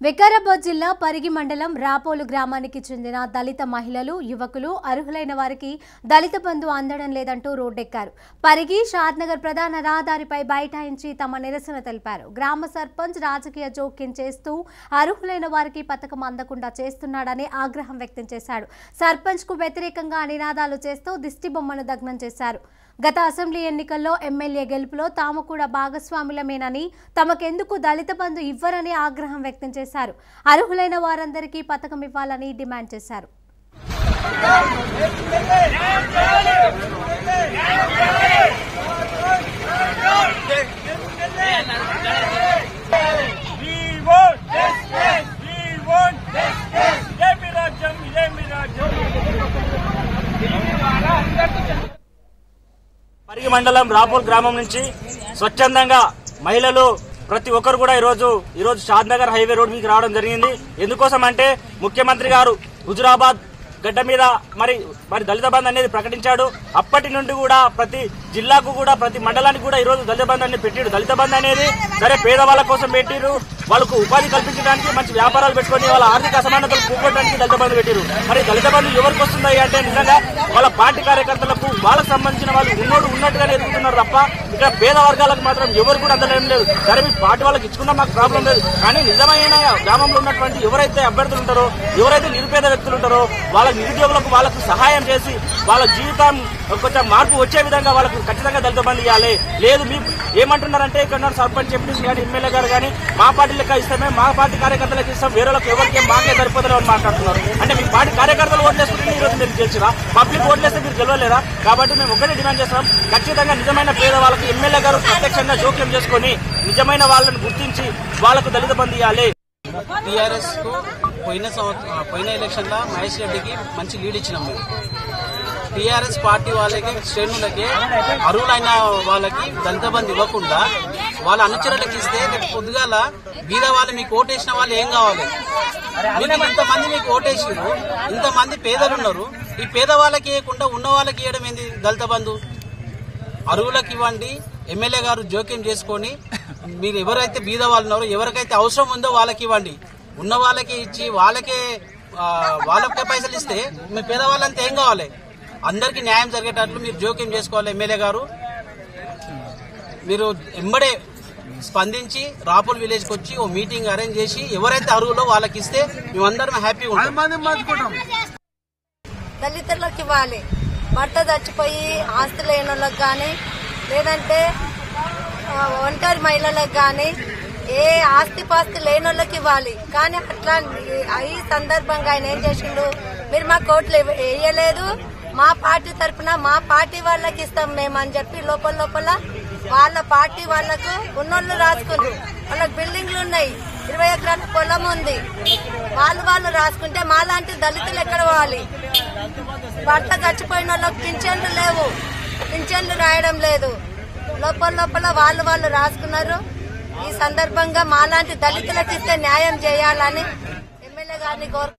వికారాబాద్ జిల్లా పరిగి మండలం రాపోలు గ్రామానికి చెందిన దళిత మహిళలు యువకులు అర్హులైన వారికి దళిత బంధు అందడం లేదంటూ రోడ్డెక్కారు. పరిగి షాద్నగర్ ప్రధాన రహదారిపై బైఠాయించి తమ నిరసన తెలిపారు. గ్రామ సర్పంచ్ రాజకీయ జోక్యం చేస్తూ అర్హులైన వారికి పథకం అందకుండా చేస్తున్నాడని ఆగ్రహం వ్యక్తం చేశారు. సర్పంచ్ కు వ్యతిరేకంగా నినాదాలు చేస్తూ దిష్టిబొమ్మను దగ్నం చేశారు. గత అసెంబ్లీ ఎన్నికల్లో ఎమ్మెల్యే గెలుపులో తాము కూడా భాగస్వాములమేనని, తమకెందుకు దళిత బంధు ఇవ్వరని ఆగ్రహం వ్యక్తం చేశారు. అర్హులైన వారందరికీ పథకం ఇవ్వాలని డిమాండ్ చేశారు. పరిగి మండలం రాపోల్ గ్రామం నుంచి స్వచ్ఛందంగా మహిళలు ప్రతి ఒక్కరు కూడా ఈరోజు షాద్నగర్ హైవే రోడ్ మీకు రావడం జరిగింది. ఎందుకోసం అంటే ముఖ్యమంత్రి గారు హుజురాబాద్ గడ్డ మీద మరి దళిత బంధు అనేది ప్రకటించాడు. అప్పటి నుండి కూడా ప్రతి జిల్లాకు కూడా ప్రతి మండలానికి కూడా ఈరోజు దళిత బంధు అనేది పెట్టాడు. దళిత బంధు అనేది సరే పేదవాళ్ళ కోసం పెట్టిరు, వాళ్ళకు ఉపాధి కల్పించడానికి, మంచి వ్యాపారాలు పెట్టుకుని వాళ్ళ ఆర్థిక అసమానతలు పోగొట్టడానికి దళిత బంధు పెట్టారు. మరి దళిత బంధు ఎవరికి వస్తుంది అంటే నిజంగా వాళ్ళ పార్టీ కార్యకర్తలకు, వాళ్ళకు సంబంధించిన వాళ్ళు ఉన్నట్టుగానే ఎదుగుతున్నారు తప్ప ఇక్కడ పేద వర్గాలకు మాత్రం ఎవరు కూడా అందడం లేదు. సరే మీ పార్టీ వాళ్ళకి ఇచ్చుకున్నా మాకు ప్రాబ్లం లేదు, కానీ నిజమైన గ్రామంలో ఉన్నటువంటి ఎవరైతే అభ్యర్థులు ఉంటారో, ఎవరైతే నిరుపేద వ్యక్తులు ఉంటారో వాళ్ళ నిరుద్యోగులకు వాళ్ళకు సహాయం చేసి వాళ్ళ జీవితం కొంచెం మార్పు వచ్చే విధంగా వాళ్ళకు ఖచ్చితంగా దళిత బంధు ఇవ్వాలి. లేదు మీ ఏమంటున్నారంటే ఇక్కడ సర్పంచ్ ఎంపీసీ కానీ ఎమ్మెల్యే గారు కానీ మా పార్టీ లెక్క ఇస్తామే, మా పార్టీ కార్యకర్తలకు ఇస్తాం, వేరే వాళ్ళకి ఎవరికి మాకే సరిపోతుంది అని మాట్లాడుతున్నారు. అంటే మీ పార్టీ కార్యకర్తలు ఓట్లేసుకుంటే ఈరోజు మీరు గెలిచిరా, పబ్లిక్ ఓట్లేస్తే మీరు గెలవలేరా? కాబట్టి మేము ఒకటే డిమాండ్ చేస్తాం, ఖచ్చితంగా నిజమైన పేద వాళ్ళకి ఎమ్మెల్యే గారు ప్రత్యక్షంగా జోక్యం చేసుకుని నిజమైన వాళ్ళని గుర్తించి వాళ్ళకు దళిత బంధు ఇవ్వాలి. టీఆర్ఎస్ కు పోయిన ఎలక్షన్ లో మహేష్ రెడ్డికి మంచి లీడ్ ఇచ్చినాం. మేము టీఆర్ఎస్ పార్టీ వాళ్ళకి, శ్రేణులకి, అర్హులైన వాళ్ళకి దళిత బంధు ఇవ్వకుండా వాళ్ళ అనుచరులకు ఇస్తే పొద్దుగాల బీద వాళ్ళు మీకు ఓటేసిన వాళ్ళు ఏం కావాలి? మీకు ఇంతమంది మీకు ఓటేసిరు, ఇంతమంది పేదలు ఉన్నారు, ఈ పేదవాళ్ళకి ఇవ్వకుండా ఉన్న వాళ్ళకి ఇవ్వడం ఏంది దళిత బంధు? అర్హులకు ఇవ్వండి. ఎమ్మెల్యే గారు జోక్యం చేసుకొని మీరు ఎవరైతే బీద వాళ్ళు ఉన్నారో, ఎవరికైతే అవసరం ఉందో వాళ్ళకి ఇవ్వండి. ఉన్న వాళ్ళకి ఇచ్చి వాళ్ళకే పైసలు ఇస్తే మీ పేదవాళ్ళంతా ఏం కావాలి? అందరికీ న్యాయం జరిగేటట్లు మీరు జోక్యం చేసుకోవాలి. ఎమ్మెల్యే గారు మీరు ఎంబడే స్పందించి రాపోల్ విలేజ్ కి వచ్చి ఓ మీటింగ్ అరేంజ్ చేసి ఎవరైతే అర్హులో వాళ్ళకి ఇస్తే మేమందరం హ్యాపీగా ఉంటాం. దళితులకు ఇవ్వాలి. భర్త చచ్చిపోయి ఆస్తి లేని వాళ్ళకి కానీ, లేదంటే ఒంటరి మహిళలకు కానీ, ఏ ఆస్తి పాస్తి లేని వాళ్ళకి ఇవ్వాలి. కానీ అట్లా ఈ సందర్భంగా ఆయన ఏం చేసిండు, మీరు మా కోట్లు వేయలేదు, మా పార్టీ తరఫున మా పార్టీ వాళ్ళకి ఇస్తాం మేము అని చెప్పి లోపల వాళ్ళ పార్టీ వాళ్లకు ఉన్నోళ్ళు రాసుకుంటారు. వాళ్ళకి బిల్డింగ్లు ఉన్నాయి, 20 ఎకరాల పొలం ఉంది, వాళ్ళు రాసుకుంటే మాలాంటి దళితులు ఎక్కడ పోవాలి? భర్త చచ్చిపోయిన వాళ్ళకి పింఛన్లు లేవు, పింఛన్లు రాయడం లేదు. లోపల వాళ్ళు రాసుకున్నారు. ఈ సందర్భంగా మాలాంటి దళితులకు ఇస్తే న్యాయం చేయాలని ఎమ్మెల్యే గారిని కోరు